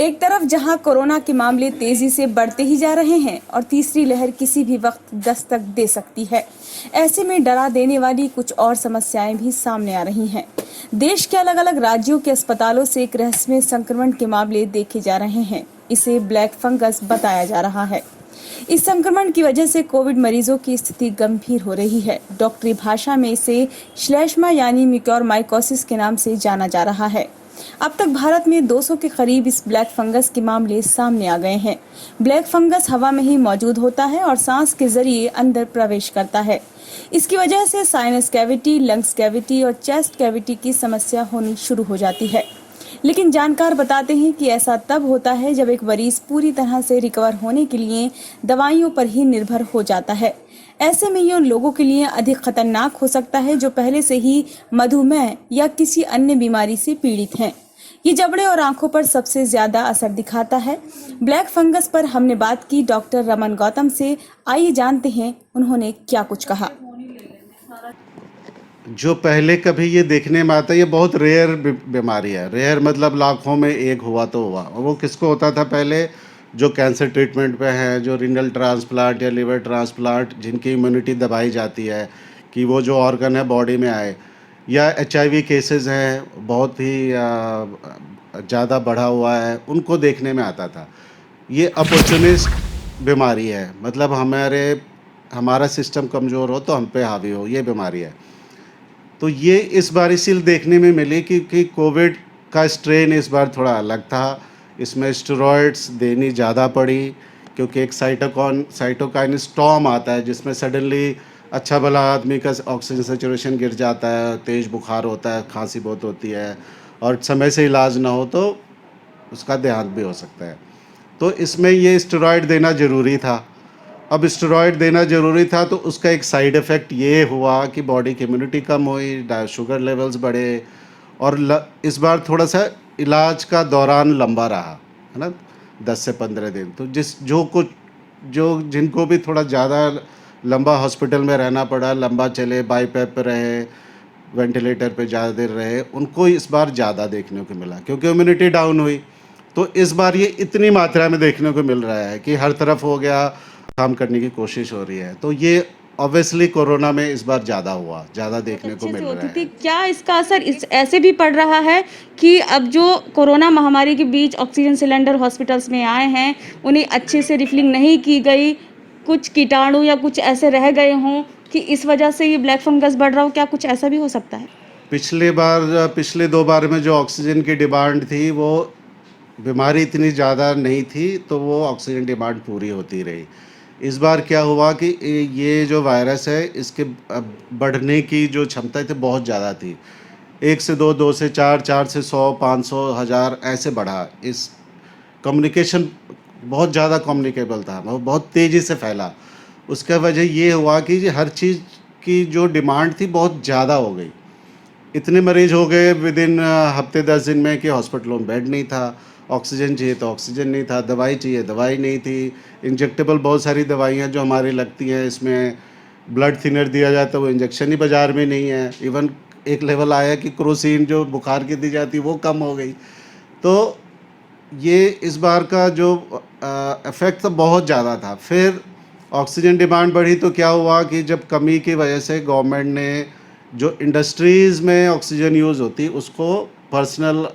एक तरफ जहां कोरोना के मामले तेजी से बढ़ते ही जा रहे हैं और तीसरी लहर किसी भी वक्त दस्तक दे सकती है। ऐसे में डरा देने वाली कुछ और समस्याएं भी सामने आ रही हैं। देश के अलग अलग राज्यों के अस्पतालों से एक रहस्यमय संक्रमण के मामले देखे जा रहे हैं। इसे ब्लैक फंगस बताया जा रहा है। इस संक्रमण की वजह से कोविड मरीजों की स्थिति गंभीर हो रही है। डॉक्टरी भाषा में इसे श्लेष्मा यानी म्यूकोरमाइकोसिस के नाम से जाना जा रहा है। अब तक भारत में 200 के करीब इस ब्लैक फंगस के मामले सामने आ गए हैं। ब्लैक फंगस हवा में ही मौजूद होता है और सांस के जरिए अंदर प्रवेश करता है। इसकी वजह से साइनस कैविटी, लंग्स कैविटी और चेस्ट कैविटी की समस्या होनी शुरू हो जाती है। लेकिन जानकार बताते हैं कि ऐसा तब होता है जब एक मरीज पूरी तरह से रिकवर होने के लिए दवाइयों पर ही निर्भर हो जाता है। ऐसे में ये उन लोगों के लिए अधिक खतरनाक हो सकता है जो पहले से ही मधुमेह या किसी अन्य बीमारी से पीड़ित हैं। ये जबड़े और आंखों पर सबसे ज्यादा असर दिखाता है। ब्लैक फंगस पर हमने बात की डॉक्टर रमन गौतम से। आइए जानते हैं उन्होंने क्या कुछ कहा। जो पहले कभी ये देखने में आता है, ये बहुत रेयर बीमारी है। रेयर मतलब लाखों में एक हुआ तो हुआ। और वो किसको होता था पहले? जो कैंसर ट्रीटमेंट पे हैं, जो रीनल ट्रांसप्लांट या लिवर ट्रांसप्लांट, जिनकी इम्यूनिटी दबाई जाती है कि वो जो ऑर्गन है बॉडी में आए, या HIV केसेस हैं बहुत ही ज़्यादा बढ़ा हुआ है, उनको देखने में आता था। ये अपॉर्चुनिस्ट बीमारी है, मतलब हमारा सिस्टम कमज़ोर हो तो हम पे हावी हो, ये बीमारी है। तो ये इस बार इसीलिए देखने में मिली क्योंकि कोविड का स्ट्रेन इस बार थोड़ा अलग था। इसमें स्टेरॉइड्स देनी ज़्यादा पड़ी क्योंकि एक साइटोकाइन स्टॉर्म आता है जिसमें सडनली अच्छा भला आदमी का ऑक्सीजन सेचुरेशन गिर जाता है, तेज़ बुखार होता है, खांसी बहुत होती है और समय से इलाज ना हो तो उसका देहांत भी हो सकता है। तो इसमें ये स्टेरॉइड देना ज़रूरी था। अब स्टेरॉइड देना ज़रूरी था तो उसका एक साइड इफ़ेक्ट ये हुआ कि बॉडी की इम्यूनिटी कम हुई, शुगर लेवल्स बढ़े और इस बार थोड़ा सा इलाज का दौरान लंबा रहा, है ना, 10 से 15 दिन। तो जिनको भी थोड़ा ज़्यादा लंबा हॉस्पिटल में रहना पड़ा, लंबा चले, बाईपैप पे रहे, वेंटिलेटर पे ज़्यादा देर रहे, उनको इस बार ज़्यादा देखने को मिला क्योंकि इम्यूनिटी डाउन हुई। तो इस बार ये इतनी मात्रा में देखने को मिल रहा है कि हर तरफ हो गया, काम करने की कोशिश हो रही है। तो ये ऑब्वियसली कोरोना में इस बार ज़्यादा देखने को मिल रहा है। क्या इसका असर ऐसे भी पड़ रहा है कि अब जो कोरोना महामारी के बीच ऑक्सीजन सिलेंडर हॉस्पिटल्स में आए हैं उन्हें अच्छे से रिफिलिंग नहीं की गई, कुछ कीटाणु या कुछ ऐसे रह गए हों कि इस वजह से ये ब्लैक फंगस बढ़ रहा हो? क्या कुछ ऐसा भी हो सकता है? पिछले 2 बार में जो ऑक्सीजन की डिमांड थी वो बीमारी इतनी ज़्यादा नहीं थी तो वो ऑक्सीजन डिमांड पूरी होती रही। इस बार क्या हुआ कि ये जो वायरस है इसके बढ़ने की जो क्षमता थी बहुत ज़्यादा थी। 1 से 2, 2 से 4, 4 से 100, 500, 1000 ऐसे बढ़ा। इस कम्युनिकेशन बहुत ज़्यादा कम्युनिकेबल था, वो बहुत तेज़ी से फैला। उसका वजह ये हुआ कि हर चीज़ की जो डिमांड थी बहुत ज़्यादा हो गई। इतने मरीज हो गए विदिन हफ्ते 10 दिन में कि हॉस्पिटलों में बेड नहीं था, ऑक्सीजन चाहिए तो ऑक्सीजन नहीं था, दवाई चाहिए दवाई नहीं थी, इंजेक्टेबल बहुत सारी दवाइयाँ जो हमारी लगती हैं, इसमें ब्लड थिनर दिया जाता है वो इंजेक्शन ही बाज़ार में नहीं है। इवन एक लेवल आया कि क्रोसिन जो बुखार की दी जाती वो कम हो गई। तो ये इस बार का जो इफ़ेक्ट तो बहुत ज़्यादा था। फिर ऑक्सीजन डिमांड बढ़ी तो क्या हुआ कि जब कमी की वजह से गवर्नमेंट ने जो इंडस्ट्रीज़ में ऑक्सीजन यूज़ होती उसको पर्सनल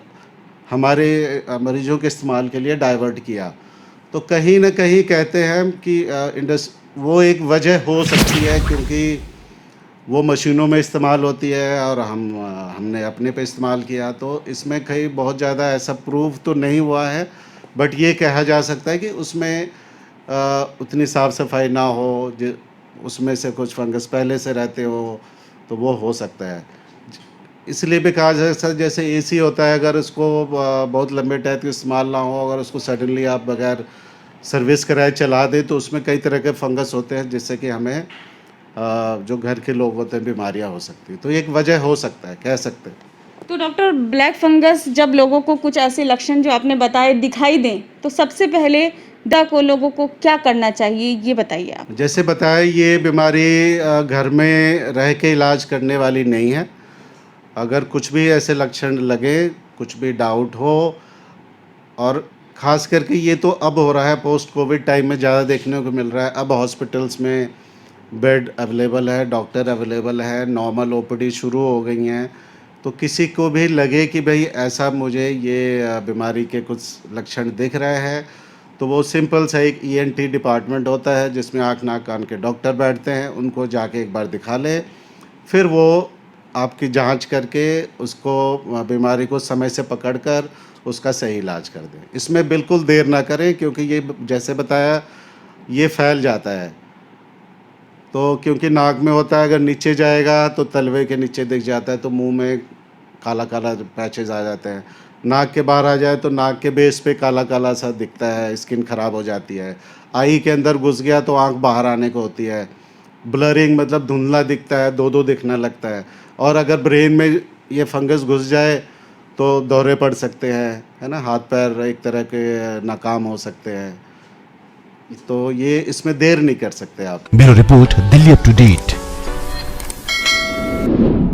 हमारे मरीजों के इस्तेमाल के लिए डाइवर्ट किया। तो कहीं न कहीं कहते हैं कि वो एक वजह हो सकती है क्योंकि वो मशीनों में इस्तेमाल होती है और हमने अपने पे इस्तेमाल किया। तो इसमें कहीं बहुत ज़्यादा ऐसा प्रूव तो नहीं हुआ है, बट ये कहा जा सकता है कि उसमें उतनी साफ़ सफाई ना हो, उसमें से कुछ फंगस पहले से रहते हो तो वो हो सकता है। इसलिए भी कहा जा सकता है जैसे AC होता है, अगर उसको बहुत लंबे टाइम तक इस्तेमाल ना हो, अगर उसको सडनली आप बगैर सर्विस कराए चला दें तो उसमें कई तरह के फंगस होते हैं जिससे कि हमें जो घर के लोग होते हैं बीमारियां हो सकती हैं। तो एक वजह हो सकता है, कह सकते हैं। तो डॉक्टर, ब्लैक फंगस जब लोगों को कुछ ऐसे लक्षण जो आपने बताए दिखाई दें तो सबसे पहले लोगों को क्या करना चाहिए, ये बताइए आप। जैसे बताया, ये बीमारी घर में रह के इलाज करने वाली नहीं है। अगर कुछ भी ऐसे लक्षण लगे, कुछ भी डाउट हो और खास करके ये तो अब हो रहा है, पोस्ट कोविड टाइम में ज़्यादा देखने को मिल रहा है। अब हॉस्पिटल्स में बेड अवेलेबल है, डॉक्टर अवेलेबल है, नॉर्मल ओपीडी शुरू हो गई हैं। तो किसी को भी लगे कि भाई ऐसा मुझे ये बीमारी के कुछ लक्षण दिख रहे हैं, तो वो सिंपल सा एक ईएनटी डिपार्टमेंट होता है जिसमें आँख नाक कान के डॉक्टर बैठते हैं, उनको जाके एक बार दिखा लें। फिर वो आपकी जांच करके उसको बीमारी को समय से पकड़कर उसका सही इलाज कर दें। इसमें बिल्कुल देर ना करें, क्योंकि ये जैसे बताया ये फैल जाता है। तो क्योंकि नाक में होता है, अगर नीचे जाएगा तो तलवे के नीचे दिख जाता है, तो मुंह में काला काला पैचेस आ जाते हैं। नाक के बाहर आ जाए तो नाक के बेस पे काला काला सा दिखता है, स्किन ख़राब हो जाती है। आई के अंदर घुस गया तो आँख बाहर आने को होती है। ब्लरिंग मतलब धुंधला दिखता है, दो दो दिखने लगता है। और अगर ब्रेन में ये फंगस घुस जाए तो दौरे पड़ सकते हैं, है ना, हाथ पैर एक तरह के नाकाम हो सकते हैं। तो ये इसमें देर नहीं कर सकते आप। Bureau report, Delhi up to date.